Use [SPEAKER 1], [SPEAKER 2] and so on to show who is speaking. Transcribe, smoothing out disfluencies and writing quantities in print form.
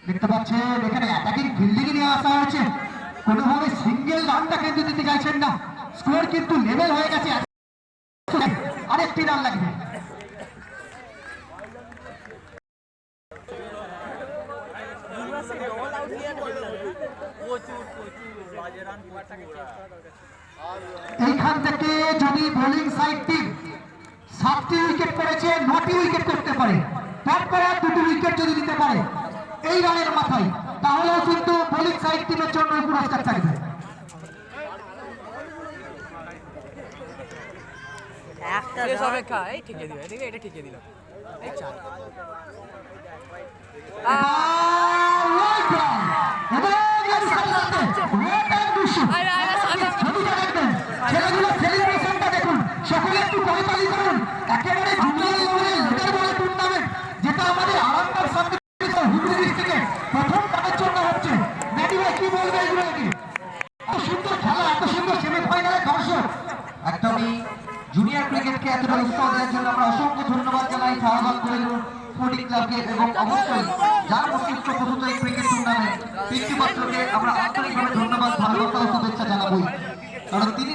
[SPEAKER 1] দেখতে পাচ্ছেন এখানে অ্যাটাকিং ফিল্ডিং নিয়ে আসা হয়েছে, কোনোভাবে সিঙ্গেল রানটা কিন্তু দিতে চাইছেন না। স্কোর কিন্তু লেভেল হয়ে গেছে, আরেকটি রান লাগবে। এইখান থেকে যদি বোলিং সাইড টিম 7টি উইকেট করেছে, 9টি উইকেট করতে পারে, তারপরে 2টি উইকেট যদি দিতে পারে এই রানের মাথায়, তাহলেও কিন্তু বোলিং সাইড টিমের জন্য পুরস্কার থাকবে। সকলে একটু করতালি করুন, একেবারে জুনিয়র লেভেলের লিডার বল টুর্নামেন্ট যেটা আমাদের আরামবাগ সাব হুগলি ডিস্ট্রিক্টে প্রথম তাদের জন্য হচ্ছে। ম্যাডি ভাই কি বলবে এগুলো কি? এত সুন্দর খেলা, এত সুন্দর সেমিফাইনালের দর্শক। একদমই জুনিয়র ক্রিকেটকে এতটা উৎসাহ দেওয়ার জন্য আমরা অসংখ্য ধন্যবাদ জানাই শাহবাগ স্পোর্টিং ক্লাবকে, এবং অবশ্যই যার মস্তিষ্ক প্রস্তুত এই ক্রিকেট টুর্নামেন্ট তিনটি পাত্রকে আমরা আন্তরিকভাবে ধন্যবাদ, ভালোবাসা ও শুভেচ্ছা জানাবই, কারণ তিনি